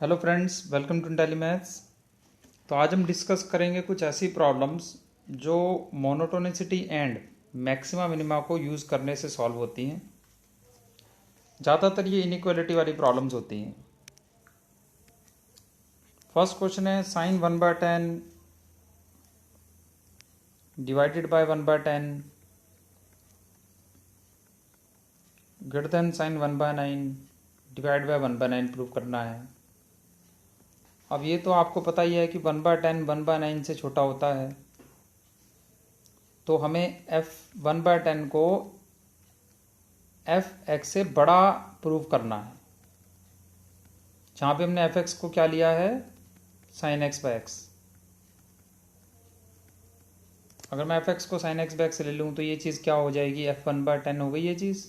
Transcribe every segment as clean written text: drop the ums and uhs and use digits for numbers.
Hello friends, welcome to Intelli maths. तो आज हम डिस्कस करेंगे कुछ ऐसी प्रॉब्लम्स जो मोनोटोनिसिटी एंड मैक्सिमा मिनिमा को यूज़ करने से सॉल्व होती हैं। ज़्यादातर ये इनइक्वालिटी वाली प्रॉब्लम्स होती हैं। फर्स्ट क्वेश्चन है sine 1/10 divided by 1/10 greater than sine 1/9 divide by 1/9 prove करना है। अब ये तो आपको पता ही है कि 1/10 1/9 से छोटा होता है, तो हमें f1/10 को f(x) से बड़ा प्रूव करना है। जहाँ पे हमने f(x) को क्या लिया है, sin x/x। अगर मैं f(x) को sin x/x ले लूँ तो ये चीज़ क्या हो जाएगी, f1/10 हो गई ये चीज़,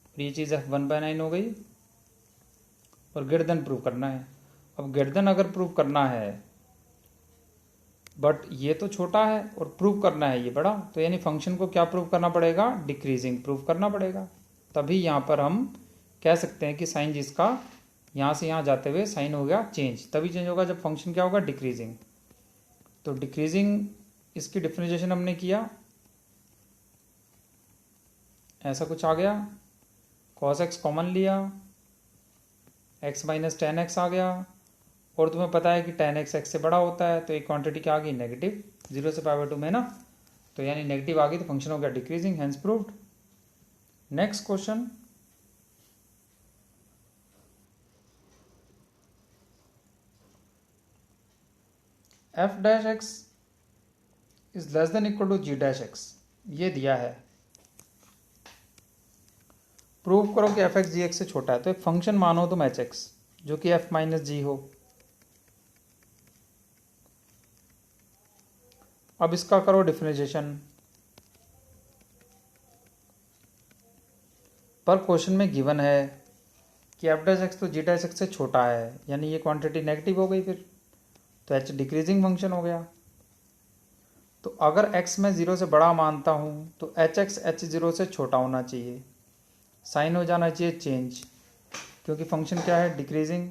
और ये चीज़ f1/9 हो गई, और ग्रेटर देन प्रूव करना है। अब ग्रेटर देन अगर प्रूव करना है, बट ये तो छोटा है और प्रूव करना है ये बड़ा, तो यानी फंक्शन को क्या प्रूव करना पड़ेगा, डिक्रीजिंग प्रूव करना पड़ेगा। तभी यहाँ पर हम कह सकते हैं कि साइन जिसका यहाँ से यहाँ जाते हुए साइन हो गया चेंज, तभी चेंज होगा जब फंक्शन क्या होगा, डिक्रीजिंग। तो डिक्रीजिंग इसकी डिफरेंशिएशन हमने किया, ऐसा कुछ आ गया, cos x कॉमन लिया, x माइनस टेन एक्स आ गया, और तुम्हें पता है कि टेन एक्स एक्स से बड़ा होता है, तो एक क्वांटिटी क्या आ गई, नेगेटिव, 0 से पावर 2 में ना, तो यानी नेगेटिव आ गई, तो फंक्शन हो गया decreasing, hence proved. Next question, f(x) is less than equal to g'(x), ये दिया है। प्रूव करो कि f(x) gx से छोटा है। तो एक फंक्शन मानो तुम h(x) जो कि f माइनस जी हो। अब इसका करो डिफरेंशिएशन। पर क्वेश्चन में गिवन है कि f(x) तो g'(x) से छोटा है, यानी ये क्वांटिटी नेगेटिव हो गई, फिर तो h डिक्रीजिंग फंक्शन हो गया। तो अगर x मैं 0 से बड़ा मानता हूँ तो h(x) h0 से छोटा होना चाहिए, साइन हो जाना चाहिए चेंज, क्योंकि फंक्शन क्या है, डिक्रीजिंग।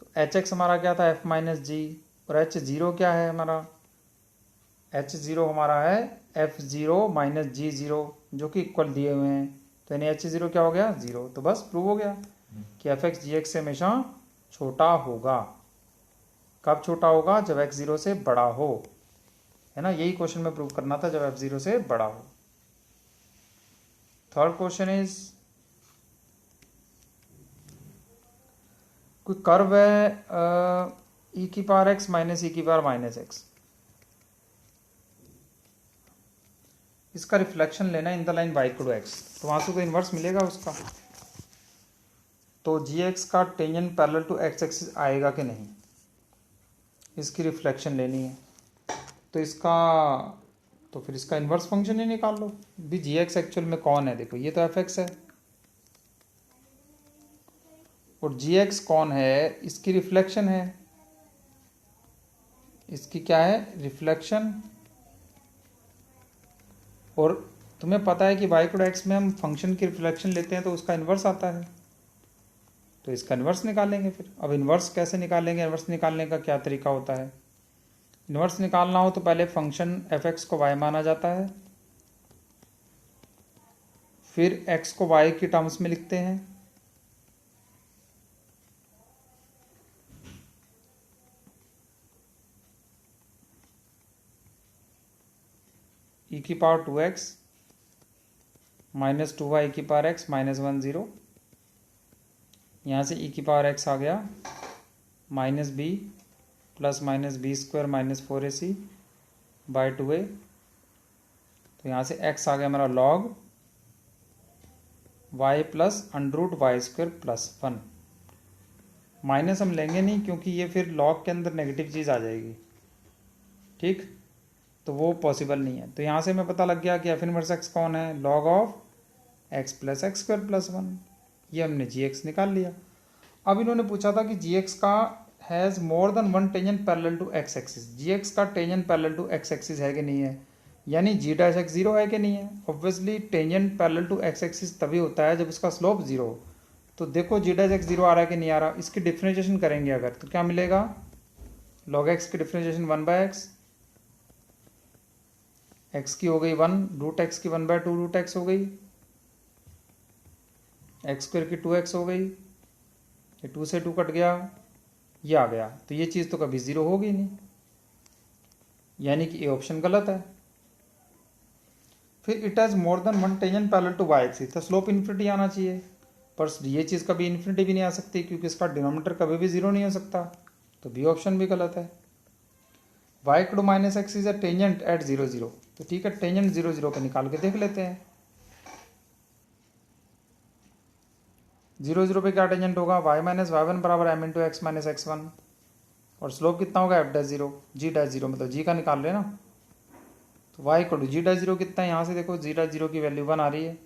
तो h(x) हमारा क्या था, f माइनस जी, और h0 क्या है हमारा, h0 हमारा है f0 माइनस g0, जो कि इक्वल दिए हुए हैं। तो यानी h0 क्या हो गया, 0। तो बस प्रूव हो गया कि f(x) gx से हमेशा छोटा होगा। कब छोटा होगा, जब x 0 से बड़ा हो, है ना। यही क्वेश्चन में प्रूव करना था, जब f 0 से बड़ा हो। थर्ड क्वेश्चन इज, कोई कर्व है e की पावर x माइनस e की पावर माइनस x, इसका रिफ्लेक्शन लेना in the line y equal to x, तो वहां से कोई इन्वर्स मिलेगा उसका। तो gx का tangent parallel to x axis आएगा कि नहीं, इसकी रिफ्लेक्शन लेनी है। तो इसका, तो फिर इसका इन्वर्स फंक्शन ही निकाल लो भी। gx एक्चुअल में कौन है, देखो ये तो f(x) है, और gx कौन है, इसकी रिफ्लेक्शन है। इसकी क्या है, रिफ्लेक्शन। और तुम्हें पता है कि y इक्वल टू x में हम फंक्शन की रिफ्लेक्शन लेते हैं तो उसका इन्वर्स आता है, तो इसका इन्वर्स निकालेंगे फिर। अब इन्वर्स कैसे निकालेंगे, इन्वर्स निकालने का क्या तरीका होता है। इन्वर्स निकालना हो तो पहले फंक्शन f(x) को y माना जाता है, फिर x को y की टर्म्स में लिखते हैं, e की पावर 2x माइनस 2y की पावर x माइनस 1 0, यहाँ से e की पावर x आ गया minus b plus minus B square minus 4ac by 2a। तो यहाँ से x आ गया हमारा log y plus under root y square plus 1। Minus हम लेंगे नहीं, क्योंकि ये फिर log के अंदर नेगेटिव चीज़ आ जाएगी, ठीक, तो वो पॉसिबल नहीं है। तो यहाँ से हमें पता लग गया कि f इनवर्स x कौन है, log of x plus x square plus 1। ये हमने gx निकाल लिया। अब इन्होंने पूछा था कि gx का has more than one tangent parallel to x axis, gx का tangent parallel to x axis है कि नहीं है, यानी g'(x) 0 है कि नहीं है। Obviously tangent parallel to x axis तभी होता है जब उसका स्लोप 0 हो। तो देखो जी डैश एक्स जीरो आ रहा है कि नहीं आ रहा। इसकी डिफ्रेंशिएशन करेंगे अगर तो क्या मिलेगा, लॉग एक्स की डिफ्रेंशिएशन 1/x, एक्स की हो गई 1, रूट एक्स की 1/2 रूट एक्स हो गई, एक्स स्क्वायर की 2x हो गई, ये 2 से 2 कट गया, ये आ गया। तो ये चीज़ तो कभी ज़ीरो होगी नहीं, यानी कि ए ऑप्शन गलत है। फिर it has more than one tangent parallel to y axis, तो स्लोप इन्फिनिटी आना चाहिए, पर ये चीज़ कभी इन्फिनिटी भी नहीं आ सकती क्योंकि इसका डिनोमिनेटर कभी भी जीरो नहीं हो सकता, तो बी ऑप्शन भी गलत है। Y equal to minus x is a tangent at 0 0, तो ठीक है, टेंजेंट 0 0 का निकाल के देख लेते हैं। 0 0 पे क्या टेंजेंट होगा, वाई माइनस वाई वन बराबर M into X minus X one, और स्लोप कितना होगा F dash zero, G dash zero, मतलब जी का निकाल रहे ना, तो Y equal to G dash zero कितना है, यहाँ से देखो जी डैश जीरो की वैल्यू 1 आ रही है,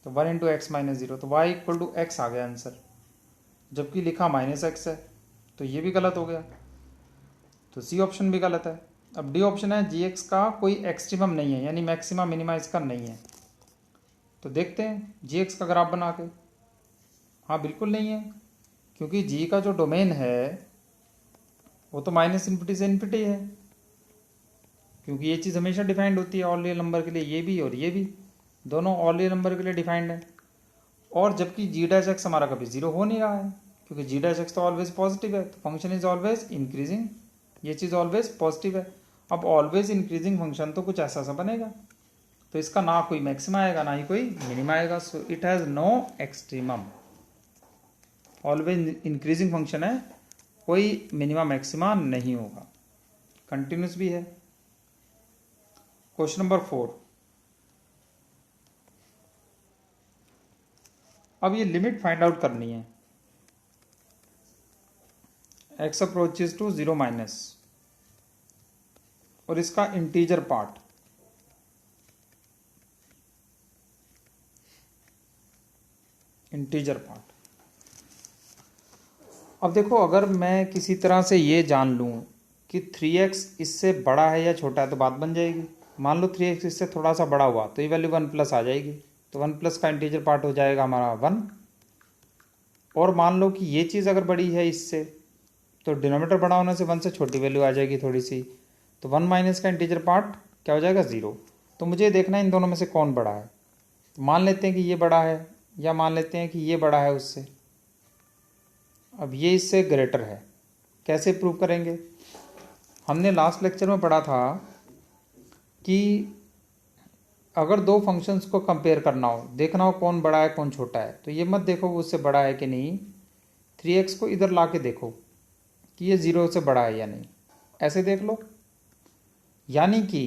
तो 1 इंटू एक्स माइनस जीरो, तो वाई इक्वल टू एक्स आ गया आंसर, जबकि लिखा माइनस एक्स है, तो ये भी गलत हो गया, तो सी ऑप्शन भी गलत है। अब डी ऑप्शन है, जी एक्स का कोई एक्सट्रीमम नहीं है, यानी मैक्सिमम मिनिमा इसका नहीं है, तो देखते हैं जी एक्स का ग्राफ बना के। हाँ बिल्कुल नहीं है, क्योंकि जी का जो डोमेन है वो तो माइनस इन्फिनिटी से इन्फिनिटी है, क्योंकि ये चीज़ हमेशा डिफाइंड होती है ऑल रियल नंबर के लिए, ये भी और ये भी दोनों ऑल रियल नंबर के लिए डिफाइंड है, और जबकि जी डैश एक्स हमारा कभी जीरो हो नहीं रहा है, क्योंकि जी डैश एक्स तो ऑलवेज पॉजिटिव है, तो फंक्शन इज ऑलवेज इंक्रीजिंग, ये चीज़ ऑलवेज पॉजिटिव है। अब ऑलवेज इंक्रीजिंग फंक्शन तो कुछ ऐसा सा बनेगा, तो इसका ना कोई मैक्सिमा आएगा ना ही कोई मिनिमा आएगा, so it has no extremum, always increasing function है, कोई मिनिमा मैक्सिमा नहीं होगा, कंटिन्यूस भी है। क्वेश्चन नंबर 4, अब ये लिमिट फाइंड आउट करनी है, एक्स अप्रोचेज टू 0 माइनस, और इसका इंटीजर पार्ट, इंटीजर पार्ट। अब देखो अगर मैं किसी तरह से ये जान लूँ कि 3x इससे बड़ा है या छोटा है तो बात बन जाएगी। मान लो 3x इससे थोड़ा सा बड़ा हुआ तो ये वैल्यू 1 प्लस आ जाएगी, तो 1 प्लस का इंटीजर पार्ट हो जाएगा हमारा 1, और मान लो कि ये चीज़ अगर बड़ी है इससे, तो डिनोमिनेटर बड़ा होने से 1 से छोटी वैल्यू आ जाएगी थोड़ी सी, तो 1 माइनस का इंटीजर पार्ट क्या हो जाएगा 0। तो मुझे देखना है इन दोनों में से कौन बड़ा है, तो मान लेते हैं कि ये बड़ा है, या मान लेते हैं कि ये बड़ा है उससे। अब ये इससे ग्रेटर है, कैसे प्रूव करेंगे, हमने लास्ट लेक्चर में पढ़ा था कि अगर दो फंक्शंस को कंपेयर करना हो, देखना हो कौन बड़ा है कौन छोटा है, तो ये मत देखो वो उससे बड़ा है कि नहीं, 3x को इधर ला के देखो कि ये 0 से बड़ा है या नहीं, ऐसे देख लो। यानी कि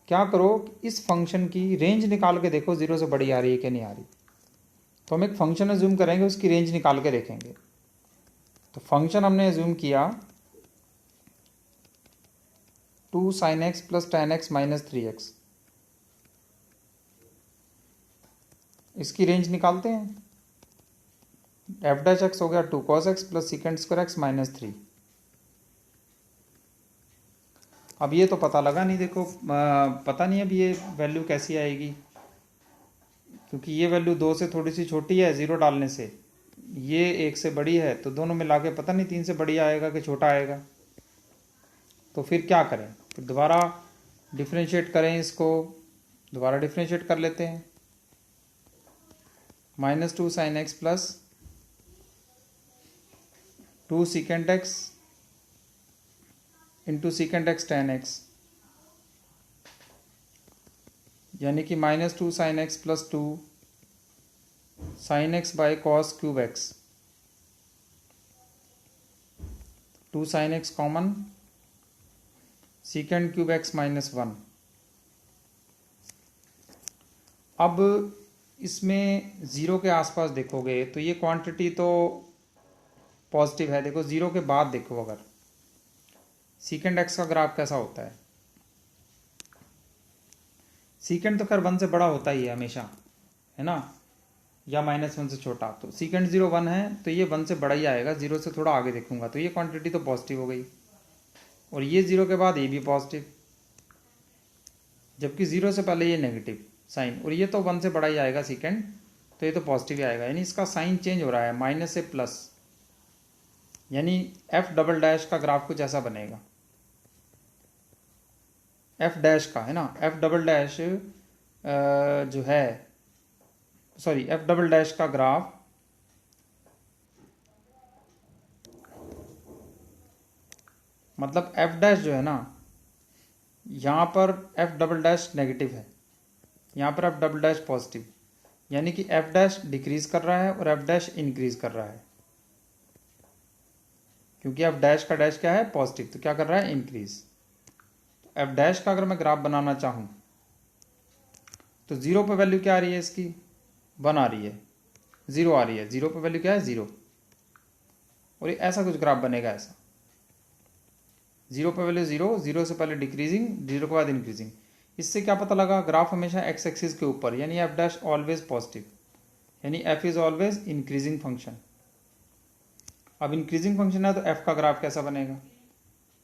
क्या करो, इस फंक्शन की रेंज निकाल के देखो 0 से बड़ी आ रही है कि नहीं आ रही, तो हम एक फंक्शन एज्यूम करेंगे, उसकी रेंज निकाल के देखेंगे। तो फंक्शन हमने एज्यूम किया 2 sin x plus tan x minus 3x, इसकी रेंज निकालते हैं, एफ डैश एक्स हो गया 2 cos x plus secant square x minus 3। अब ये तो पता लगा नहीं, देखो पता नहीं अब ये वैल्यू कैसी आएगी, क्योंकि ये वैल्यू 2 से थोड़ी सी छोटी है 0 डालने से, ये 1 से बड़ी है, तो दोनों मिला के पता नहीं 3 से बड़ी आएगा कि छोटा आएगा। तो फिर क्या करें, फिर दोबारा डिफ्रेंशिएट करें, इसको दोबारा डिफ्रेंशिएट कर लेते हैं, -2 sin x plus 2 secant x into secant x tan x, यानी कि -2 sin x plus 2 sin x by cos cube x, 2 sin x common, secant cube x minus 1। अब इसमें 0 के आसपास देखोगे तो ये क्वांटिटी तो पॉजिटिव है, देखो 0 के बाद देखो अगर secant x का ग्राफ कैसा होता है, secant तो खैर 1 से बड़ा होता ही है हमेशा, है ना, या -1 से छोटा, तो secant 0 1 है तो ये 1 से बड़ा ही आएगा, 0 से थोड़ा आगे देखूंगा तो ये क्वांटिटी तो पॉजिटिव हो गई, और ये 0 के बाद ये भी पॉजिटिव, जबकि 0 से पहले ये नेगेटिव साइन, और ये तो 1 से बड़ा ही आएगा secant, तो ये तो पॉजिटिव ही आएगा, यानी इसका साइन चेंज हो रहा है माइनस से प्लस, यानी एफ डबल डैश का ग्राफ कुछ ऐसा बनेगा, एफ डैश का है ना, एफ डबल डैश जो है, सॉरी एफ डबल डैश का ग्राफ मतलब एफ डैश जो है ना, यहाँ पर एफ डबल डैश नेगेटिव है, यहाँ पर एफ डबल डैश पॉजिटिव, यानी कि एफ डैश डिक्रीज कर रहा है और एफ डैश इंक्रीज कर रहा है, क्योंकि एफ डैश का डैश क्या है पॉजिटिव, तो क्या कर रहा है इंक्रीज। तो एफ डैश का अगर मैं ग्राफ बनाना चाहूँ तो जीरो पे वैल्यू क्या आ रही है इसकी, 1 आ रही है, 0 आ रही है, जीरो पे वैल्यू क्या है 0, और ये ऐसा कुछ ग्राफ बनेगा ऐसा, 0 पे वैल्यू 0, 0 से पहले डिक्रीजिंग, 0 के बाद इंक्रीजिंग। इससे क्या पता लगा, ग्राफ हमेशा एक्स एक्सिस के ऊपर, यानी एफ डैश ऑलवेज पॉजिटिव, यानी F is always increasing function. अब इंक्रीजिंग फंक्शन है तो एफ का ग्राफ कैसा बनेगा,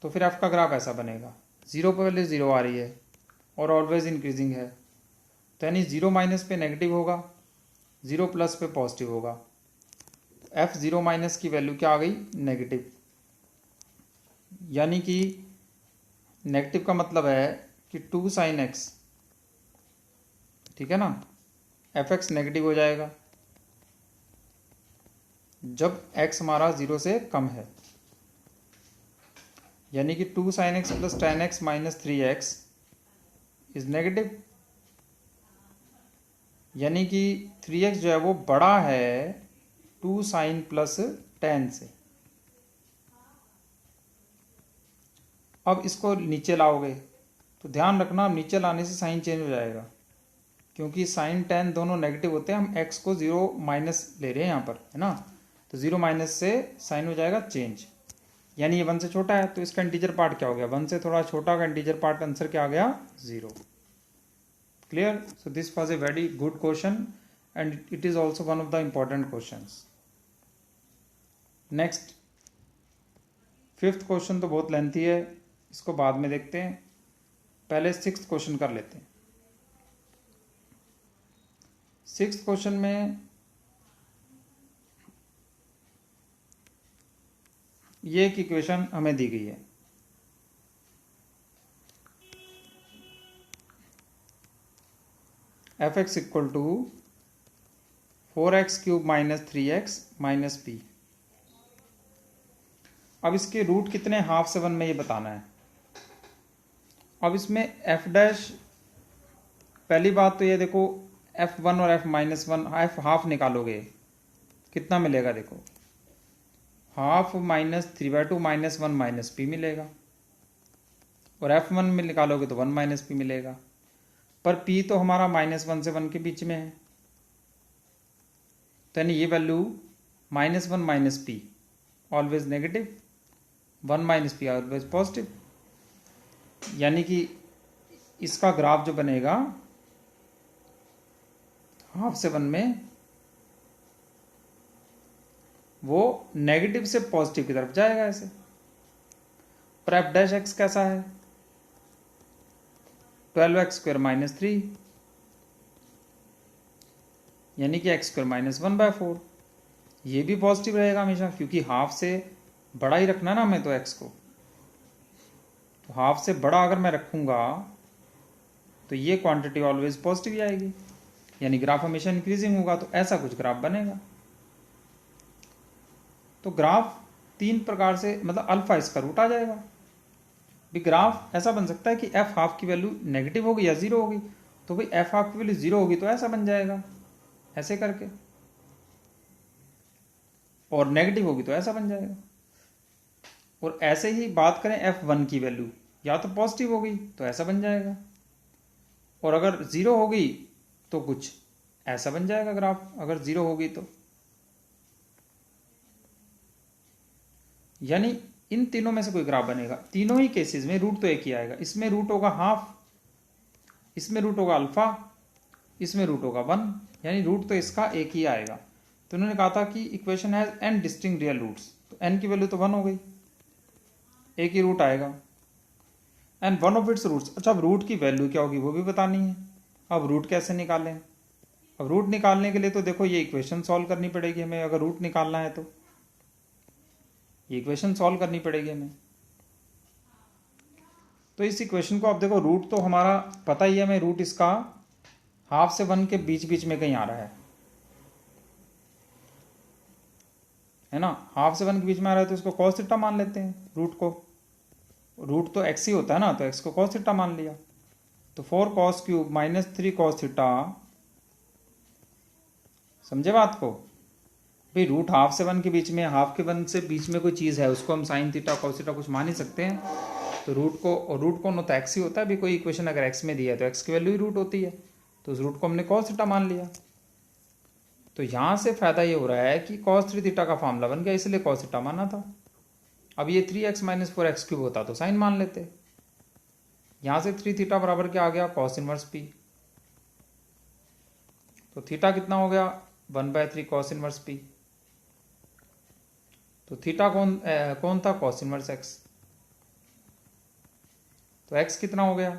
तो फिर एफ का ग्राफ ऐसा बनेगा, 0 पे वैल्यू 0 आ रही है और ऑलवेज इंक्रीजिंग है, तो यानी 0 माइनस पे नेगेटिव होगा, 0 प्लस पे पॉजिटिव होगा, एफ 0 माइनस की वैल्यू क्या आ गई नेगेटिव, यानी कि नेगेटिव का मतलब है कि 2 साइन एक्स, ठीक है ना, एफ एक्स नेगेटिव हो जाएगा जब x हमारा 0 से कम है, यानी कि 2 sine x plus ten x minus 3x is negative, यानी कि 3x जो है वो बड़ा है 2 साइन प्लस टेन से। अब इसको नीचे लाओगे तो ध्यान रखना, नीचे लाने से साइन चेंज हो जाएगा, क्योंकि साइन टेन दोनों नेगेटिव होते हैं, हम x को 0 माइनस ले रहे हैं यहाँ पर, है ना, तो 0 माइनस से साइन हो जाएगा चेंज, यानी ये 1 से छोटा है तो इसका इंटीजर पार्ट क्या हो गया, 1 से थोड़ा छोटा का इंटीजर पार्ट, आंसर क्या आ गया 0। Clear. So this was a very good question and it is also one of the important questions. Next 5th question तो बहुत लेंथी है, इसको बाद में देखते हैं, पहले 6th क्वेश्चन कर लेते हैं। 6th क्वेश्चन में ये एक इक्वेशन हमें दी गई है, f x equal to 4x cube minus 3x minus P. अब इसके रूट कितने, हाफ से 1 में ये बताना है। अब इसमें एफ डैश, पहली बात तो ये देखो f1 और f माइनस 1, f हाफ निकालोगे कितना मिलेगा, देखो half minus 3/2 minus 1 minus P मिलेगा, और f1 में निकालोगे तो 1 माइनस पी मिलेगा, पर p तो हमारा -1 से 1 के बीच में है, तो यानी ये value -1 minus P always negative, 1 minus P always positive, यानी कि इसका ग्राफ जो बनेगा हाफ से 1 में वो नेगेटिव से पॉजिटिव की तरफ जाएगा ऐसे। पर एफ डैश एक्स कैसा है, 12x² माइनस 3, यानी कि x² माइनस 1/4, ये भी पॉजिटिव रहेगा हमेशा, क्योंकि हाफ से बड़ा ही रखना ना हमें तो x को, तो हाफ से बड़ा अगर मैं रखूंगा तो ये क्वांटिटी ऑलवेज पॉजिटिव ही आएगी, यानी ग्राफ हमेशा इंक्रीजिंग होगा, तो ऐसा कुछ ग्राफ बनेगा। तो ग्राफ 3 प्रकार से, मतलब अल्फा इसका रूट आ जाएगा, भी ग्राफ ऐसा बन सकता है कि एफ हाफ की वैल्यू नेगेटिव होगी या 0 होगी, तो भाई एफ हाफ की वैल्यू 0 होगी तो ऐसा बन जाएगा ऐसे करके, और नेगेटिव होगी तो ऐसा बन जाएगा। और ऐसे ही बात करें f1 की वैल्यू या तो पॉजिटिव होगी तो ऐसा बन जाएगा, और अगर 0 होगी तो कुछ ऐसा बन जाएगा ग्राफ, अगर 0 होगी तो, यानी इन तीनों में से कोई ग्राफ बनेगा। तीनों ही केसेस में रूट तो एक ही आएगा, इसमें रूट होगा हाफ, इसमें रूट होगा अल्फा, इसमें रूट होगा 1, यानी रूट तो इसका एक ही आएगा। तो उन्होंने कहा था कि equation has n distinct real roots, तो n की वैल्यू तो 1 हो गई, एक ही रूट आएगा, and one of its roots. अच्छा, अब रूट की वैल्यू क्या होगी वो भी बतानी है। अब रूट कैसे निकालें, अब रूट निकालने के लिए तो देखो ये इक्वेशन सॉल्व करनी पड़ेगी हमें, अगर रूट निकालना है तो ये इक्वेशन सॉल्व करनी पड़ेगी हमें। तो इस इक्वेशन को अब देखो, रूट तो हमारा पता ही है हमें, रूट इसका हाफ से 1 के बीच बीच में कहीं आ रहा है ना, हाफ से 1 के बीच में आ रहा है तो इसको cos थीटा मान लेते हैं रूट को। रूट तो x ही होता है ना, तो x को cos थीटा मान लिया। तो 4 cos cube minus 3 cos theta, समझे बात को भाई। रूट हाफ से 1 के बीच में, हाफ के 1 से बीच में कोई चीज़ है उसको हम साइन थीटा cos थीटा कुछ मान ही सकते हैं। तो रूट को न तो x ही होता है भी, कोई इक्वेशन अगर x में दिया है तो x की वैल्यू ही रूट होती है, तो उस रूट को हमने cos थीटा मान लिया। तो यहाँ से फायदा ये हो रहा है कि cos 3 थीटा का फॉर्मूला बन गया, इसलिए cos थीटा माना था। अब ये 3x माइनस 4x क्यूब होता तो साइन मान लेते। यहाँ से 3 थीटा बराबर क्या आ गया, cos इनवर्स p। तो थीटा कितना हो गया, 1/3 cos इनवर्स p। तो थीटा कौन था, cos इनवर्स x। तो x कितना हो गया,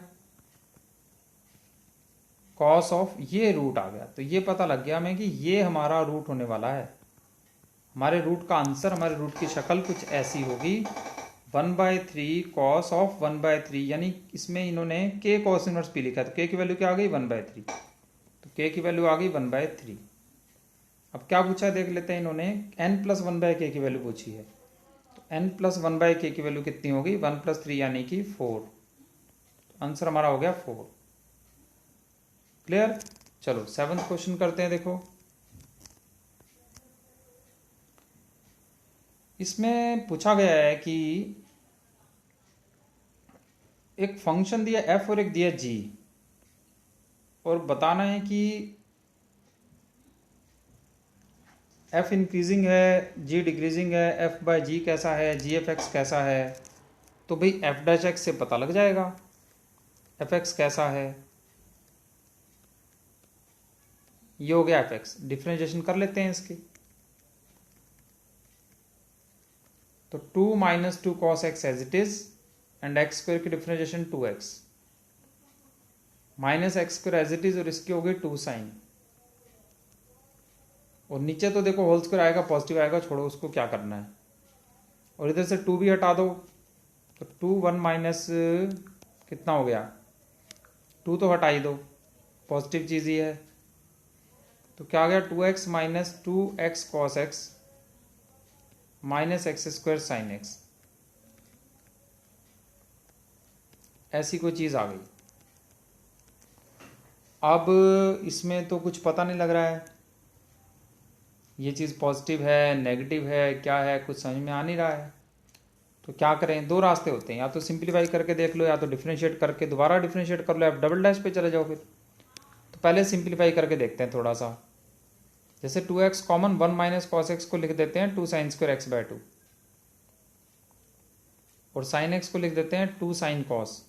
cos ऑफ ये रूट आ गया। तो ये पता लग गया हमें कि ये हमारा रूट होने वाला है। हमारे रूट का आंसर, हमारे रूट की शक्ल कुछ ऐसी होगी, 1/3 cos ऑफ 1/3, यानी इसमें इन्होंने k cos इनवर्स p लिखा है, तो k की वैल्यू क्या आ गई, 1/3। तो k की वैल्यू आ गई 1/3। अब क्या पूछा है देख लेते हैं, इन्होंने n+1/k की वैल्यू पूछी है। तो n+1/k की वैल्यू कितनी होगी, 1+3 यानी कि 4। तो आंसर हमारा हो गया 4। क्लियर। चलो 7th क्वेश्चन करते हैं। देखो इसमें पूछा गया है कि एक फंक्शन दिया f और एक दिया g, और बताना है कि f इंक्रीजिंग है, g डिक्रीजिंग है, f/g कैसा है, g(f(x) कैसा है। तो भाई f'(x) से पता लग जाएगा f(x) कैसा है। ये हो गया f(x), डिफरेंशिएशन कर लेते हैं इसकी। तो 2 - 2 cos x as it is, and x square की differentiation 2x minus x square as it is, और इसकी हो गई 2 साइन। और नीचे तो देखो होल स्क्वायर आएगा, पॉजिटिव आएगा, छोड़ो उसको, क्या करना है। और इधर से 2 भी हटा दो, तो 2 1 माइनस कितना हो गया, 2 तो हटा ही दो, पॉजिटिव चीज़ ही है। तो क्या आ गया, 2x minus 2x cos x minus x square sine x, ऐसी कोई चीज़ आ गई। अब इसमें तो कुछ पता नहीं लग रहा है, ये चीज़ पॉजिटिव है नेगेटिव है क्या है, कुछ समझ में आ नहीं रहा है। तो क्या करें, दो रास्ते होते हैं, या तो सिंप्लीफाई करके देख लो, या तो डिफरेंशिएट करके दोबारा डिफरेंशिएट कर लो, f डबल डैश पे चले जाओ फिर। तो पहले सिंप्लीफाई करके देखते हैं थोड़ा सा। जैसे 2x common, 1 minus cos x को लिख देते हैं 2 साइन स्क्वायर x/2, और साइन एक्स को लिख देते हैं 2 साइन कॉस।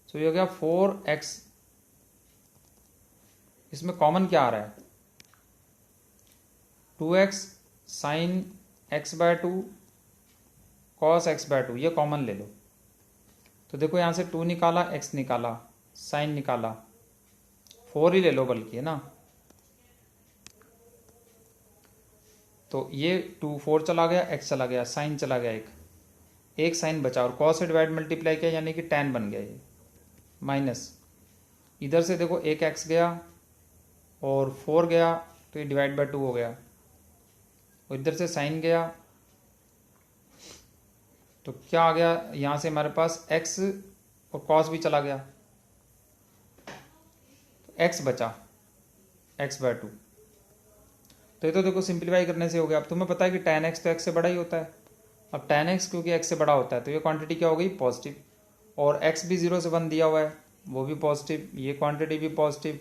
तो ये हो गया 4x। इसमें कॉमन क्या आ रहा है, 2x sign x/2 cos x/2, ये कॉमन ले लो। तो देखो यहाँ से 2 निकाला, x निकाला, साइन निकाला, 4 ही ले लो बल्कि, है ना। तो ये 2 4 चला गया, x चला गया, साइन चला गया, एक साइन बचा, और कॉस से डिवाइड मल्टीप्लाई किया यानी कि tan बन गया ये, माइनस इधर से देखो एक x गया और 4 गया, तो ये डिवाइड बाय 2 हो गया, और इधर से साइन गया, तो क्या आ गया यहाँ से हमारे पास x, और कॉस भी चला गया, तो x बचा x/2। तो ये तो देखो सिंप्लीफाई करने से हो गया। अब तुम्हें पता है कि tan x तो x से बड़ा ही होता है। अब tan x क्योंकि x से बड़ा होता है, तो ये क्वांटिटी क्या हो गई, पॉजिटिव, और x भी 0 से 1 दिया हुआ है, वो भी पॉजिटिव, ये क्वांटिटी भी पॉजिटिव,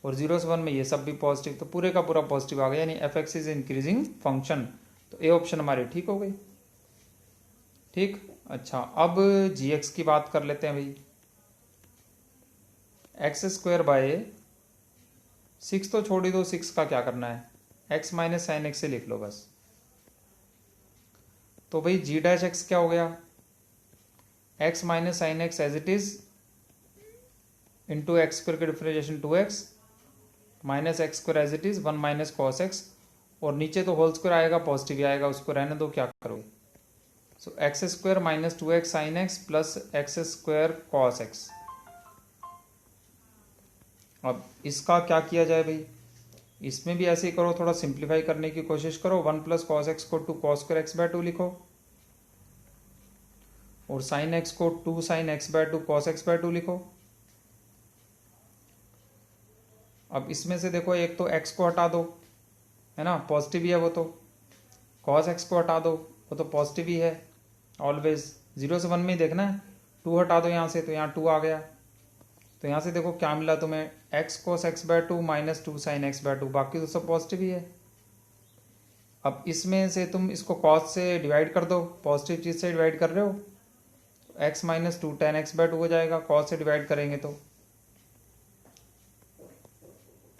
और 0 से 1 में ये सब भी पॉजिटिव, तो पूरे का पूरा पॉजिटिव आ गया, यानी f(x) इज इंक्रीजिंग फंक्शन। तो ए ऑप्शन हमारी ठीक हो गई। ठीक, अच्छा अब gx की बात कर लेते हैं भाई। x² तो छोड़ ही दो, 6 का क्या करना है, x माइनस साइन एक्स से लिख लो बस। तो भाई g' x क्या हो गया, x minus sine x as it is into x square का differentiation 2x minus x square as it is 1 minus cos x, और नीचे तो होल स्क्वायर आएगा, पॉजिटिव ही आएगा, उसको रहने दो, क्या करोगे। So x square minus 2x sine x plus x square cos x. अब इसका क्या किया जाए भाई, इसमें भी ऐसे ही करो, थोड़ा सिंप्लीफाई करने की कोशिश करो। 1 प्लस कॉस एक्स को 2 कॉस स्क्वायर एक्स बाय 2 लिखो, और साइन एक्स को 2 sine x by 2 cos x by 2 लिखो। अब इसमें से देखो, एक तो x को हटा दो, है ना, पॉजिटिव ही है वो तो, कॉस एक्स को हटा दो, वो तो पॉजिटिव ही है ऑलवेज। 0 से 1 में ही देखना है, 2 हटा दो यहाँ से, तो यहाँ 2 आ गया। तो यहाँ से देखो क्या मिला तुम्हें, x cos x by 2 minus 2 sine x by 2, बाकी तो सब पॉजिटिव ही है। अब इसमें से तुम इसको cos से डिवाइड कर दो, पॉजिटिव चीज से डिवाइड कर रहे हो, x minus 2 tan x by 2 हो जाएगा, cos से डिवाइड करेंगे तो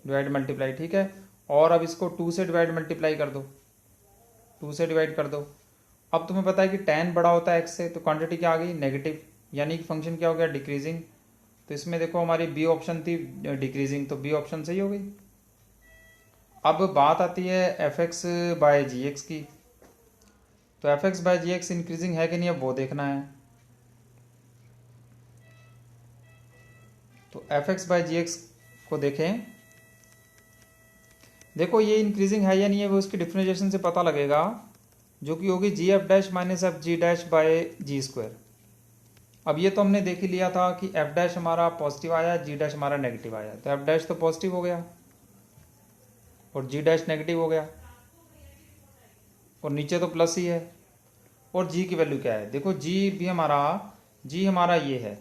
डिवाइड मल्टीप्लाई, ठीक है। और अब इसको 2 से डिवाइड मल्टीप्लाई कर दो, 2 से डिवाइड कर दो। अब तुम्हें पता है कि tan बड़ा होता है x से, तो क्वांटिटी क्या आ गई, नेगेटिव, यानी कि फंक्शन क्या हो गया, डिक्रीजिंग। तो इसमें देखो हमारी बी ऑप्शन थी डिक्रीजिंग, तो बी ऑप्शन सही हो गई। अब बात आती है एफ एक्स बाय जी एक्स की। तो एफ एक्स बाय जी एक्स इंक्रीजिंग है कि नहीं, अब वो देखना है। तो एफ एक्स बाय जी एक्स को देखें, देखो ये इंक्रीजिंग है या नहीं है, वो उसकी डिफरेंशिएशन से पता लगेगा, जो कि होगी g f dash minus f g dash by g square. अब ये तो हमने देख ही लिया था कि एफ डैश हमारा पॉजिटिव आया, जी डैश हमारा नेगेटिव आया, तो एफ डैश तो पॉजिटिव हो गया और जी डैश नेगेटिव हो गया, और नीचे तो प्लस ही है। और जी की वैल्यू क्या है, देखो जी भी हमारा, जी हमारा ये है,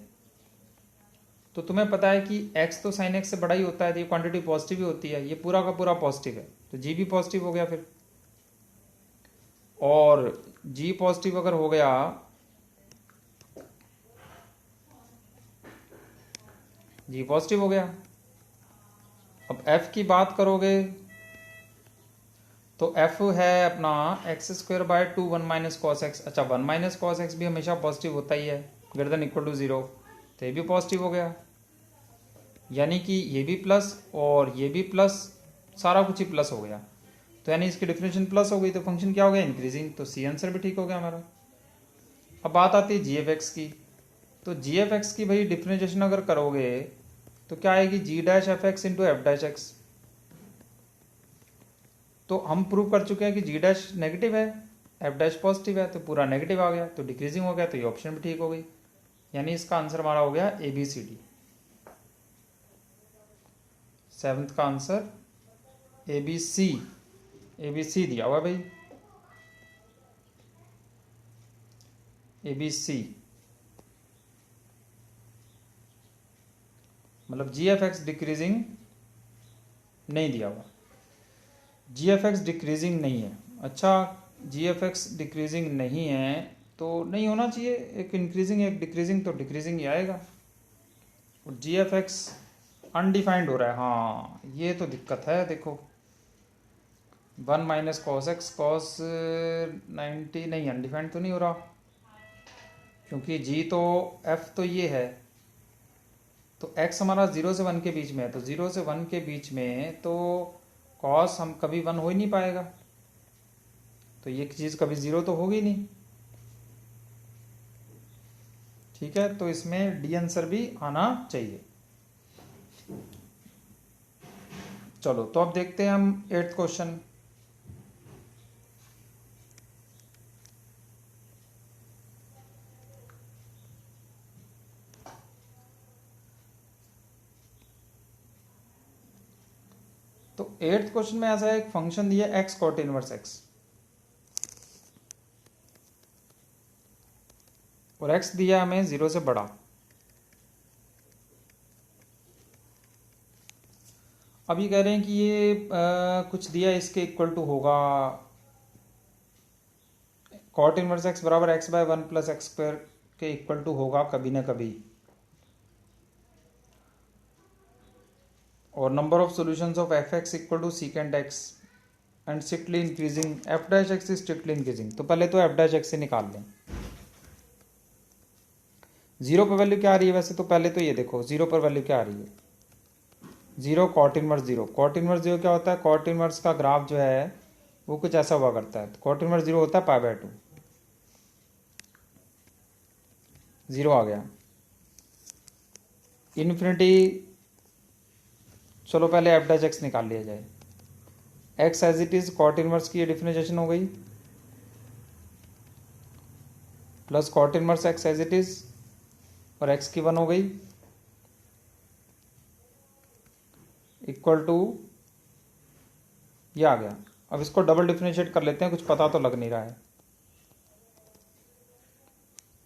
तो तुम्हें पता है कि x तो साइन x से बड़ा ही होता है, तो ये क्वांटिटी पॉजिटिव ही होती है, ये पूरा का पूरा पॉजिटिव है, तो जी भी पॉजिटिव हो गया फिर। और जी पॉजिटिव अगर हो गया, जी पॉजिटिव हो गया। अब f की बात करोगे तो f है अपना x square by 2 1 minus cos x. अच्छा, 1 माइनस कॉस एक्स भी हमेशा पॉजिटिव होता ही है, ग्रेटर देन इक्वल टू 0, तो ये भी पॉजिटिव हो गया, यानी कि ये भी प्लस और ये भी प्लस, सारा कुछ ही प्लस हो गया, तो यानी इसकी डिफरेंशिएशन प्लस हो गई, तो फंक्शन क्या हो गया, इंक्रीजिंग। तो सी आंसर भी ठीक हो गया हमारा। अब बात आती है जी एफ एक्स की। तो जी एफ एक्स की भाई डिफरेंशिएशन अगर करोगे तो क्या आएगी, g dash f x into f dash x. तो हम प्रूव कर चुके हैं कि जी डैश नेगेटिव है, एफ डैश पॉजिटिव है, तो पूरा नेगेटिव आ गया, तो डिक्रीजिंग हो गया, तो ये ऑप्शन भी ठीक हो गई, यानी इसका आंसर हमारा हो गया ए बी सी डी। 7th का answer A B C, A B C दिया हुआ भाई, ए बी सी, मतलब जी एफ एक्स डिक्रीजिंग नहीं दिया हुआ, जी एफ एक्स डिक्रीजिंग नहीं है। अच्छा, जी एफ एक्स डिक्रीजिंग नहीं है तो नहीं होना चाहिए, एक इंक्रीजिंग एक डिक्रीजिंग, तो डिक्रीजिंग ही आएगा। और जी एफ एक्स अनडिफाइंड हो रहा है, हाँ ये तो दिक्कत है। देखो 1 माइनस कॉस एक्स कॉस 90, नहीं अनडिफाइंड तो नहीं हो रहा, क्योंकि जी तो एफ तो ये है, तो x हमारा 0 से 1 के बीच में है, तो 0 से 1 के बीच में तो cos हम कभी 1 हो ही नहीं पाएगा, तो ये चीज़ कभी 0 तो होगी नहीं, ठीक है। तो इसमें डी आंसर भी आना चाहिए। चलो तो अब देखते हैं हम 8th क्वेश्चन। तो 8th क्वेश्चन में ऐसा है, एक फंक्शन दिया x कॉट इनवर्स x, और x दिया हमें 0 से बड़ा। अब ये कह रहे हैं कि ये कुछ दिया इसके इक्वल टू होगा, कॉट इनवर्स x बराबर x by 1 plus x square के इक्वल टू होगा कभी ना कभी, और number of solutions of f x equal to secant x and strictly increasing, f dash x is strictly increasing. तो पहले तो एफ डैश एक्स से निकाल लें। जीरो पर वैल्यू क्या आ रही है वैसे? तो पहले तो ये देखो जीरो पर वैल्यू क्या आ रही है, zero cot inverse zero. Cot inverse zero क्या होता है? कॉट इनवर्स का ग्राफ जो है वो कुछ ऐसा हुआ करता है। कॉट इनवर्स जीरो होता है π/2, जीरो आ गया। इन्फिनिटी, चलो पहले एफ डैश एक्स निकाल लिया जाए। X as it is cot inverse की डिफरेंशिएशन हो गई, plus cot inverse x as it is, और एक्स की 1 हो गई, इक्वल टू ये आ गया। अब इसको डबल डिफरेंशिएट कर लेते हैं, कुछ पता तो लग नहीं रहा है।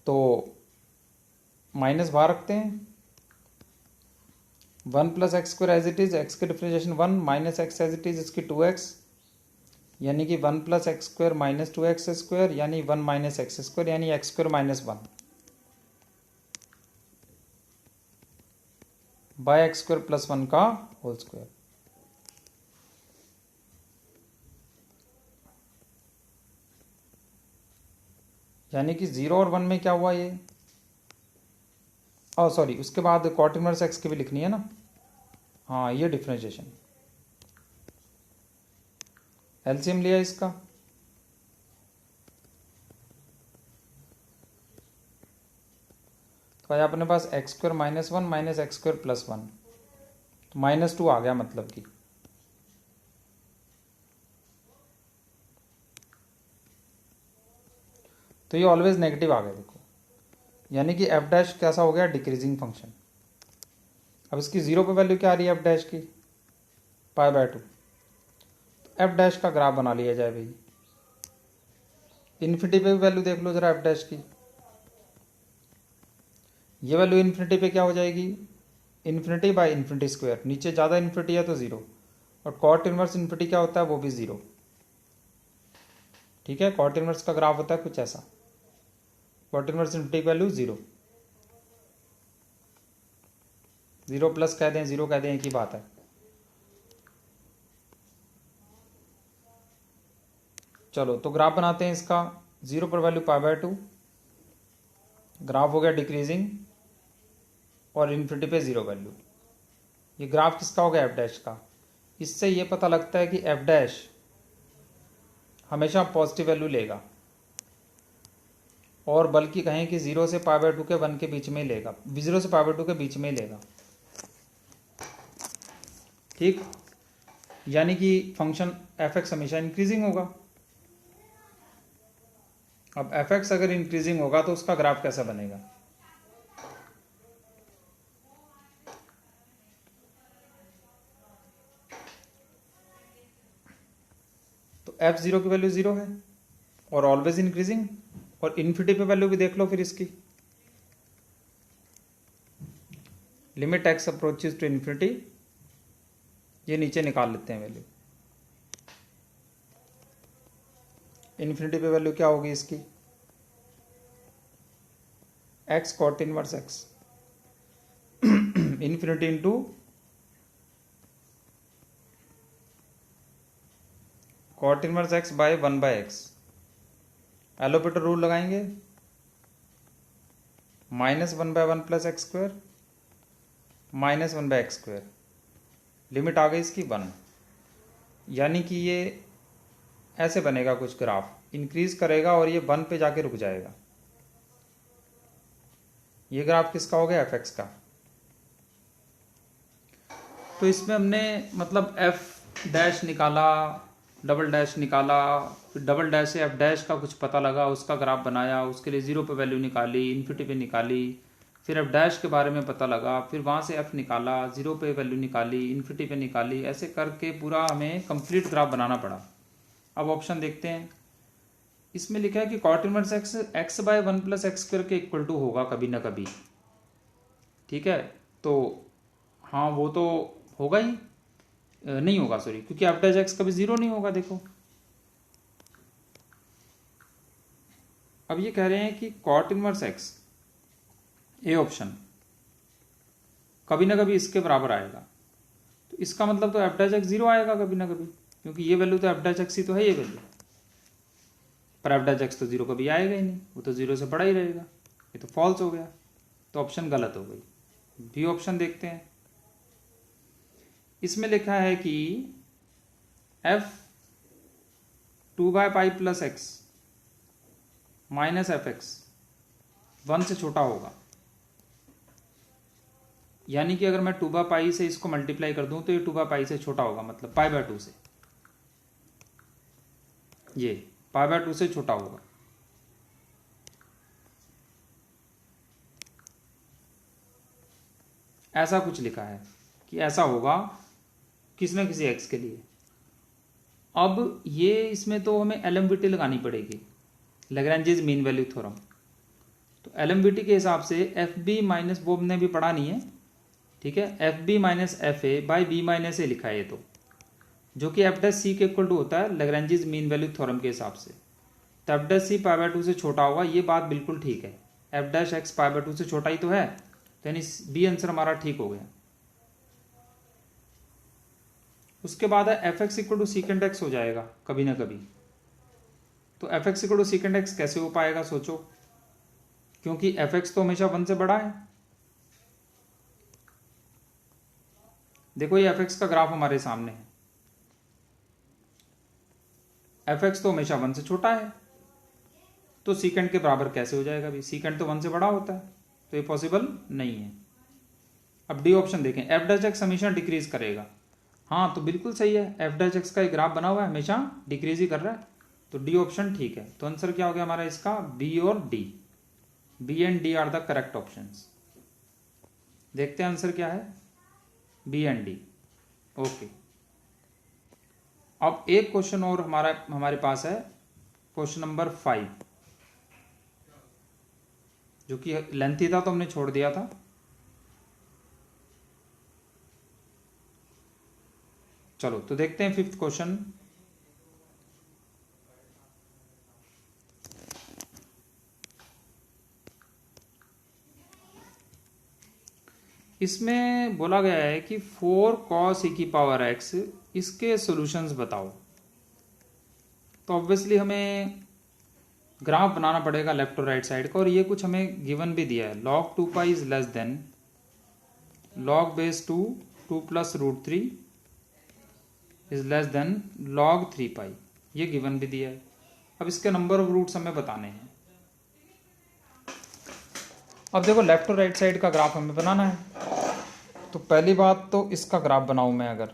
तो माइनस बाहर रखते हैं, 1 plus x square as it is, x की differentiation 1 minus x as it is, इसकी 2x, यानी कि 1 plus x square minus 2x square, यानी 1 माइनस एक्स स्क्वायर, यानी x square minus 1 by x square plus 1 का होल स्क्वायर। यानी कि 0 और 1 में क्या हुआ ये, सॉरी, उसके बाद कॉट इनवर्स एक्स की भी लिखनी है ना। हाँ, ये डिफरेंशिएशन, एलसीएम लिया इसका, तो आया अपने पास x square minus 1 minus x square plus 1, तो -2 आ गया मतलब कि। तो ये ऑलवेज नेगेटिव आ गया देखो, यानी कि एफ डैश कैसा हो गया, डिक्रीजिंग फंक्शन। अब इसकी 0 पे वैल्यू क्या आ रही है एफ डैश की, π/2। तो एफ डैश का ग्राफ बना लिया जाए भाई। इन्फिनिटी पे भी वैल्यू देख लो जरा एफ डैश की, ये वैल्यू इन्फिनिटी पे क्या हो जाएगी, इन्फिनिटी बाय इन्फिनिटी स्क्वायर, नीचे ज़्यादा इन्फिनिटी है तो 0, और कॉट इनवर्स इन्फिनिटी क्या होता है, वो भी 0। ठीक है, कॉट इनवर्स का ग्राफ होता है कुछ ऐसा, cot inverse infinity value 0, 0 plus कह दें 0 कह दें, एक ही बात है। चलो तो ग्राफ बनाते हैं इसका, 0 पर वैल्यू π/2, ग्राफ हो गया डिक्रीजिंग, और इन्फिनिटी पे 0 वैल्यू। ये ग्राफ किसका हो गया, एफ डैश का। इससे ये पता लगता है कि एफ डैश हमेशा पॉजिटिव वैल्यू लेगा, और बल्कि कहें कि 0 से π/2 के 1 के बीच में लेगा, 0 से π/2 के बीच में ही लेगा। ठीक, यानी कि फंक्शन एफ एक्स हमेशा इंक्रीजिंग होगा। अब एफ एक्स अगर इंक्रीजिंग होगा तो उसका ग्राफ कैसा बनेगा, तो f0 की वैल्यू 0 है और ऑलवेज इंक्रीजिंग, और इन्फिनिटी पे वैल्यू भी देख लो फिर इसकी, limit x approaches to infinity, ये नीचे निकाल लेते हैं वैल्यू। इन्फिनिटी पे वैल्यू क्या होगी इसकी, x cot inverse x infinity into cot inverse x by 1/x, L'Hopital rule लगाएंगे, -1/1 plus x square minus 1/x square, limit आ गई इसकी 1। यानी कि ये ऐसे बनेगा कुछ ग्राफ, इंक्रीज करेगा और ये 1 पे जाके रुक जाएगा। ये ग्राफ किसका हो गया, एफ एक्स का। तो इसमें हमने मतलब एफ डैश निकाला, डबल डैश निकाला, फिर डबल डैश से एफ डैश का कुछ पता लगा, उसका ग्राफ बनाया, उसके लिए 0 पे वैल्यू निकाली, इन्फिनिटी पे निकाली, फिर एफ डैश के बारे में पता लगा, फिर वहाँ से एफ निकाला, 0 पे वैल्यू निकाली, इन्फिनिटी पे निकाली, ऐसे करके पूरा हमें कंप्लीट ग्राफ बनाना पड़ा। अब ऑप्शन देखते हैं, इसमें लिखा है कि cot inverse x x by 1 plus x square के इक्वल टू होगा कभी ना कभी। ठीक है, तो हाँ वो तो होगा ही, नहीं होगा सॉरी, क्योंकि एफ डैश एक्स कभी 0 नहीं होगा। देखो अब ये कह रहे हैं कि cot inverse x, A option, कभी ना कभी इसके बराबर आएगा, तो इसका मतलब तो एफ डैश एक्स 0 आएगा कभी ना कभी, क्योंकि ये वैल्यू तो एफ डैश एक्स ही तो है ये वैल्यू, पर एफ डैश एक्स तो 0 कभी आएगा ही नहीं, वो तो 0 से बड़ा ही रहेगा, ये तो फॉल्स हो गया। तो ऑप्शन गलत हो गई। बी ऑप्शन देखते हैं। इसमें लिखा है कि एफ 2/पाई plus x minus f x 1 से छोटा होगा। यानी कि अगर मैं 2/पाई से इसको मल्टीप्लाई कर दूं तो ये 2/पाई से छोटा होगा, मतलब π/2 से, ये π/2 से छोटा होगा। ऐसा कुछ लिखा है कि ऐसा होगा किसी न किसी एक्स के लिए। अब ये इसमें तो हमें एलएमवीटी लगानी पड़ेगी, लैग्रेंजेस मीन वैल्यू थ्योरम। तो एलएमवीटी के हिसाब से एफ बी माइनस, वो हमने भी पढ़ा नहीं है, ठीक है, f b minus f a by b minus a लिखा है ये तो, जो कि एफ डैश सी के इक्वल टू होता है लैग्रेंजेस मीन वैल्यू थ्योरम के हिसाब से। तो एफ डैश सी π/2 से छोटा होगा, ये बात बिल्कुल ठीक है। एफ डैश एक्स π/2 से छोटा ही तो है, तो यानी बी आंसर हमारा ठीक हो गया। उसके बाद है f x equal to second x हो जाएगा कभी ना कभी। तो f x equal to second x कैसे हो पाएगा सोचो, क्योंकि एफ एक्स तो हमेशा 1 से बड़ा है। देखो ये एफ एक्स का ग्राफ हमारे सामने है, एफ एक्स तो हमेशा 1 से छोटा है, तो सीकेंड के बराबर कैसे हो जाएगा भाई, सीकेंड तो 1 से बड़ा होता है, तो ये पॉसिबल नहीं है। अब डी ऑप्शन देखें, एफ डैश एक्स हमेशा डिक्रीज करेगा। हाँ तो बिल्कुल सही है, एफ डैश एक्स का एक ग्राफ बना हुआ है, हमेशा डिक्रीज ही कर रहा है, तो डी ऑप्शन ठीक है। तो आंसर क्या हो गया हमारा इसका, बी और D. B and D are the correct options. देखते हैं आंसर क्या है, बी एंड डी। ओके, अब एक क्वेश्चन और हमारे पास है, क्वेश्चन नंबर 5, जो कि लेंथी था तो हमने छोड़ दिया था। चलो तो देखते हैं 5th क्वेश्चन। इसमें बोला गया है कि 4 cos e की पावर x, इसके सॉल्यूशंस बताओ। तो ऑब्वियसली हमें ग्राफ बनाना पड़ेगा लेफ्ट और राइट साइड का, और ये कुछ हमें गिवन भी दिया है, log 2π is less than log base 2 2 plus root 3 is less than log 3π, ये गिवन भी दिया है। अब इसके नंबर ऑफ रूट्स हमें बताने हैं। अब देखो लेफ्ट और राइट साइड का ग्राफ हमें बनाना है, तो पहली बात तो इसका ग्राफ बनाऊं मैं अगर,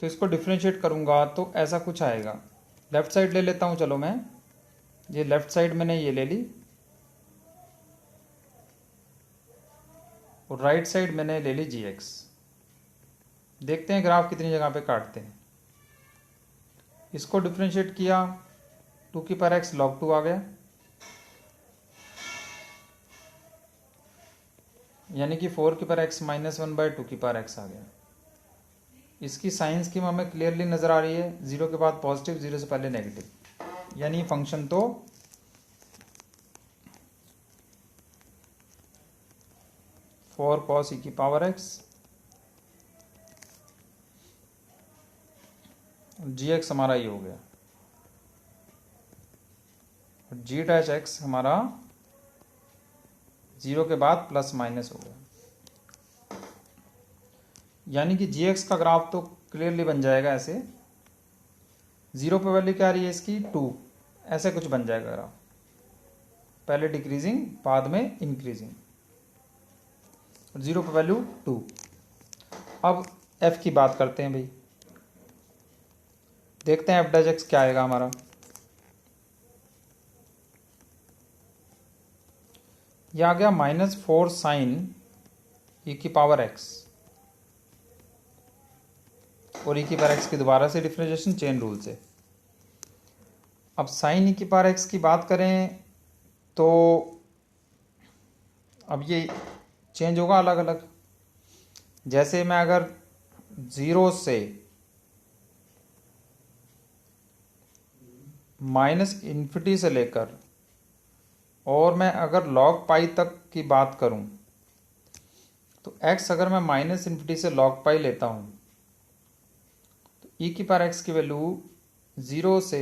तो इसको डिफ्रेंशिएट करूंगा तो ऐसा कुछ आएगा। लेफ्ट साइड ले लेता हूं, चलो मैं ये लेफ्ट साइड मैंने ये ले ली, और राइट साइड मैंने ले ली gx। देखते हैं ग्राफ कितनी जगह पे काटते हैं। इसको डिफ्रेंशिएट किया, 2 की पावर x log 2 आ गया, यानी कि 4 की पावर x माइनस 1/2 की पावर x आ गया। इसकी साइन स्कीम हमें क्लियरली नजर आ रही है, 0 के बाद पॉजिटिव, 0 से पहले नेगेटिव, यानी फंक्शन तो फोर cos e की पावर x gx हमारा ये हो गया, और g डैश x हमारा 0 के बाद प्लस माइनस हो गया, यानी कि gx का ग्राफ तो क्लियरली बन जाएगा ऐसे। 0 पे वैल्यू क्या आ रही है इसकी 2, ऐसे कुछ बन जाएगा ग्राफ, पहले डिक्रीजिंग बाद में इंक्रीजिंग, 0 पे वैल्यू 2। अब f की बात करते हैं भाई, देखते हैं f डैश x क्या आएगा हमारा। यह आ गया -4 साइन e की पावर x, और e की पावर x की दोबारा से डिफरेंशिएशन चेन रूल से। अब साइन e की पावर x की बात करें तो अब ये चेंज होगा अलग अलग, जैसे मैं अगर 0 से -इन्फिनिटी से लेकर, और मैं अगर log पाई तक की बात करूं, तो x अगर मैं -इन्फिनिटी से log पाई लेता हूं, तो e की पावर x की वैल्यू 0 से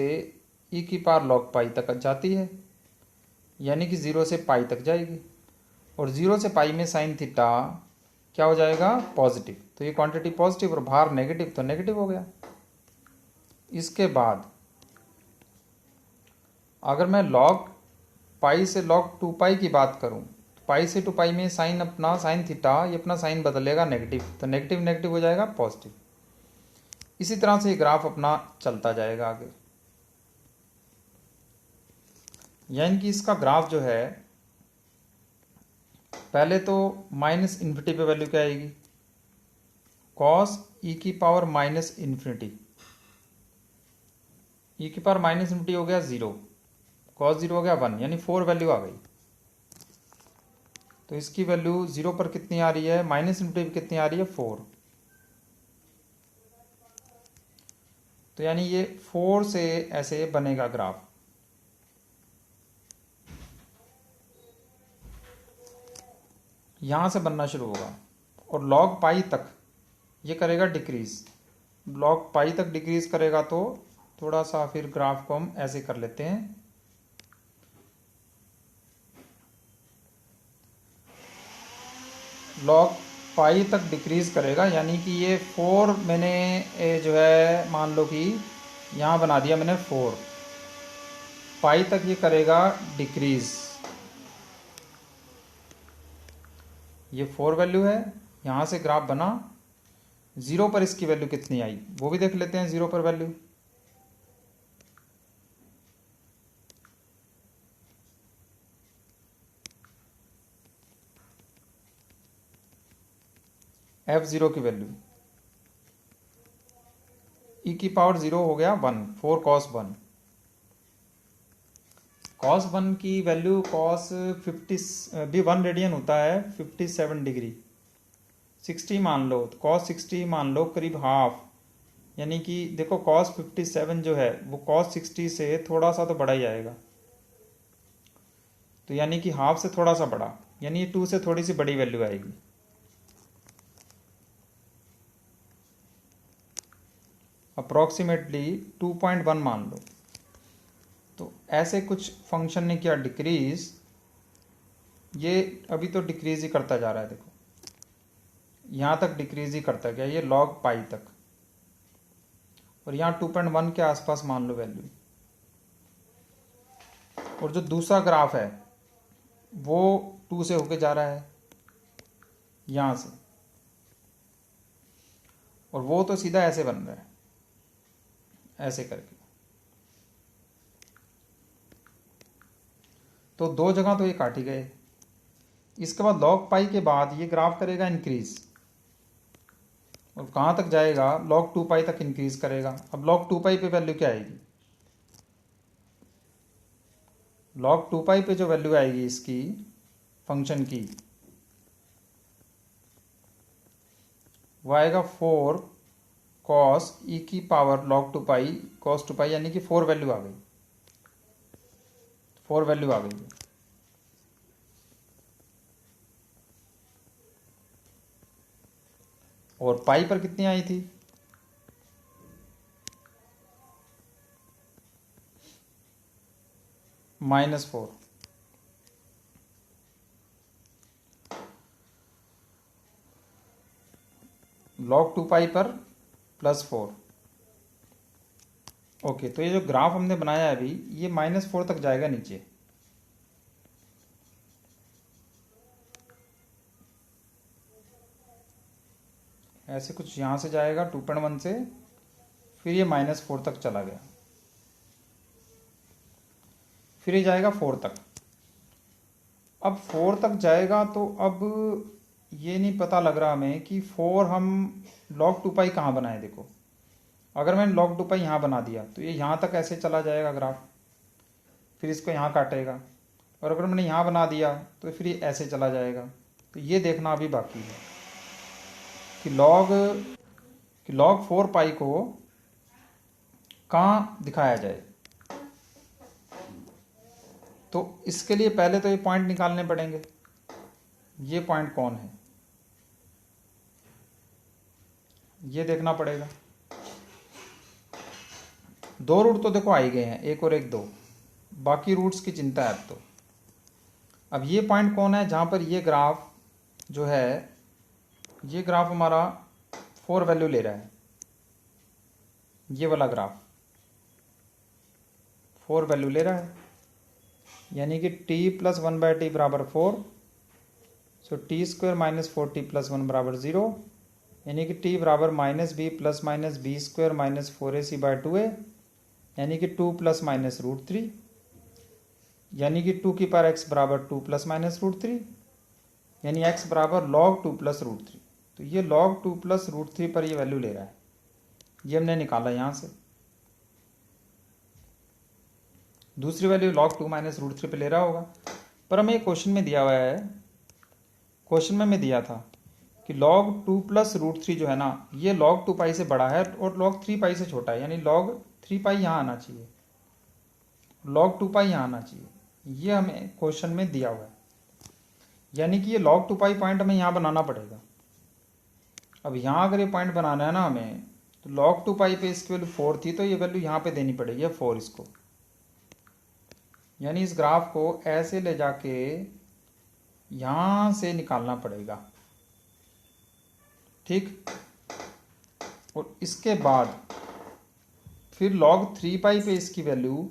e की पावर log पाई तक जाती है, यानी कि 0 से पाई तक जाएगी। और 0 से पाई में साइन थीटा क्या हो जाएगा, पॉजिटिव। तो ये क्वांटिटी पॉजिटिव और बाहर नेगेटिव, तो नेगेटिव हो गया। इसके बाद अगर मैं लॉग पाई से लॉग 2 पाई की बात करूं, तो पाई से 2 पाई में साइन अपना साइन थीटा ये अपना साइन बदलेगा नेगेटिव, तो नेगेटिव नेगेटिव हो जाएगा पॉजिटिव। इसी तरह से ये ग्राफ अपना चलता जाएगा आगे। यानी कि इसका ग्राफ जो है, पहले तो माइनस इन्फिनिटी पे वैल्यू क्या आएगी, कॉस ई की पावर माइनस इन्फिनिटी, ई की पावर माइनस इन्फिनिटी हो गया 0, कॉस 0 हो गया 1, यानी 4 वैल्यू आ गई। तो इसकी वैल्यू 0 पर कितनी आ रही है, माइनस इन्फिनिटी पर कितनी आ रही है, 4। तो यानी ये 4 से ऐसे बनेगा ग्राफ। यहां से बनना शुरू होगा और लॉग पाई तक ये करेगा डिक्रीज। लॉग पाई तक डिक्रीज करेगा, तो थोड़ा सा फिर ग्राफ को हम ऐसे कर लेते हैं। लॉग पाई तक डिक्रीज करेगा, यानी कि ये 4 मैंने जो है मान लो कि यहाँ बना दिया मैंने 4 पाई तक ये करेगा डिक्रीज। ये 4 वैल्यू है, यहाँ से ग्राफ बना। 0 पर इसकी वैल्यू कितनी आई वो भी देख लेते हैं। 0 पर वैल्यू f0 की वैल्यू e की पावर 0 हो गया 1, 4 cos 1। cos 1 की वैल्यू cos 50 भी 1 रेडियन होता है 57 डिग्री, 60 मान लो, तो cos 60 मान लो करीब हाफ, यानी कि देखो cos 57 जो है वो cos 60 से थोड़ा सा तो बड़ा ही आएगा, तो यानी कि हाफ से थोड़ा सा बड़ा, यानी 2 से थोड़ी सी बड़ी वैल्यू आएगी। अप्रॉक्सीमेटली 2.1 मान लो। तो ऐसे कुछ फंक्शन ने किया डिक्रीज, ये अभी तो डिक्रीज ही करता जा रहा है, देखो यहाँ तक डिक्रीज ही करता गया, ये लॉग पाई तक, और यहाँ 2.1 के आसपास मान लो वैल्यू। और जो दूसरा ग्राफ है वो 2 से होके जा रहा है यहाँ से, और वो तो सीधा ऐसे बन रहा है ऐसे करके। तो 2 जगह तो ये काट ही गए। इसके बाद लॉग पाई के बाद ये ग्राफ करेगा इंक्रीज, और कहाँ तक जाएगा, log 2 पाई तक इंक्रीज करेगा। अब log 2 पाई पे वैल्यू क्या आएगी, log 2 पाई पे जो वैल्यू आएगी इसकी फंक्शन की, वो आएगा 4 cos e की पावर log 2 पाई cos 2 पाई, यानी कि 4 वैल्यू आ गई, 4 वैल्यू आ गई। और पाई पर कितनी आई थी, -4। log 2 पाई पर +4। ओके, तो ये जो ग्राफ हमने बनाया है अभी, ये -4 तक जाएगा नीचे। ऐसे कुछ यहाँ से जाएगा 2.1 से, फिर ये -4 तक चला गया, फिर ये जाएगा 4 तक। अब 4 तक जाएगा, तो अब ये नहीं पता लग रहा हमें कि 4 हम log 2 पाई कहाँ बनाए। देखो अगर मैंने log 2 पाई यहाँ बना दिया तो ये यहाँ तक ऐसे चला जाएगा ग्राफ, फिर इसको यहाँ काटेगा, और अगर मैंने यहाँ बना दिया तो फिर ये ऐसे चला जाएगा। तो ये देखना अभी बाकी है कि log 4 पाई को कहाँ दिखाया जाए। तो इसके लिए पहले तो ये पॉइंट निकालने पड़ेंगे। ये पॉइंट कौन है ये देखना पड़ेगा। 2 रूट तो देखो आ ही गए हैं, 1 और 1 2, बाकी रूट्स की चिंता है अब तो। अब ये पॉइंट कौन है जहाँ पर ये ग्राफ जो है, ये ग्राफ हमारा 4 वैल्यू ले रहा है, ये वाला ग्राफ 4 वैल्यू ले रहा है, यानी कि t प्लस 1/t बराबर 4, so t square minus 4t plus 1 बराबर 0, यानी कि t बराबर minus b plus minus B square minus 4ac/2a, यानी कि 2 प्लस माइनस √3, यानी कि 2 की पावर x बराबर 2 प्लस माइनस √3, यानी x बराबर log 2 प्लस √3। तो ये log 2 प्लस √3 पर ये वैल्यू ले रहा है, ये हमने निकाला यहाँ से। दूसरी वैल्यू log 2 माइनस √3 पे ले रहा होगा, पर हमें क्वेश्चन में दिया हुआ है, क्वेश्चन में दिया था कि log 2 प्लस √3 जो है ना, ये log 2 पाई से बड़ा है और log 3 पाई से छोटा है, यानी log 3 पाई यहाँ आना चाहिए, log 2 पाई यहाँ आना चाहिए, ये हमें क्वेश्चन में दिया हुआ है, यानी कि ये log 2 पाई पॉइंट हमें यहाँ बनाना पड़ेगा। अब यहाँ अगर ये पॉइंट बनाना है ना हमें, तो log 2 पाई पे इसकी वैल्यू 4 थी, तो ये वैल्यू यहाँ पे देनी पड़ेगी 4 इसको, यानी इस ग्राफ को ऐसे ले जाके यहाँ से निकालना पड़ेगा, ठीक। और इसके बाद फिर log 3 पाई पे इसकी वैल्यू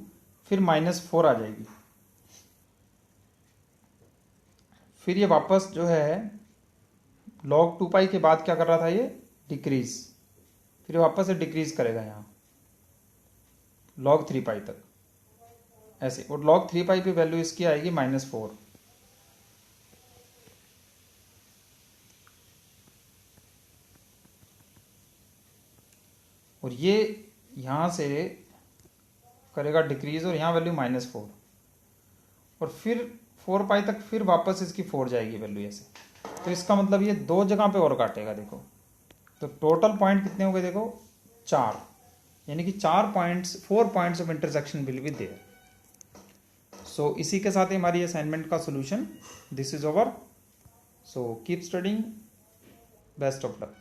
फिर -4 आ जाएगी, फिर ये वापस जो है log 2 पाई के बाद क्या कर रहा था, ये डिक्रीज, फिर वापस से डिक्रीज करेगा यहाँ log 3 पाई तक ऐसे, और log 3 पाई पे वैल्यू इसकी आएगी -4। और ये यहाँ से करेगा डिक्रीज और यहाँ वैल्यू -4, और फिर 4 पाई तक फिर वापस इसकी 4 जाएगी वैल्यू ऐसे। तो इसका मतलब ये 2 जगह पे और काटेगा, देखो तो टोटल पॉइंट कितने हो गए, देखो 4, यानी कि 4 points, 4 points of intersection will be there. So इसी के साथ ही हमारी असाइनमेंट का solution this is over. So keep studying, best of luck.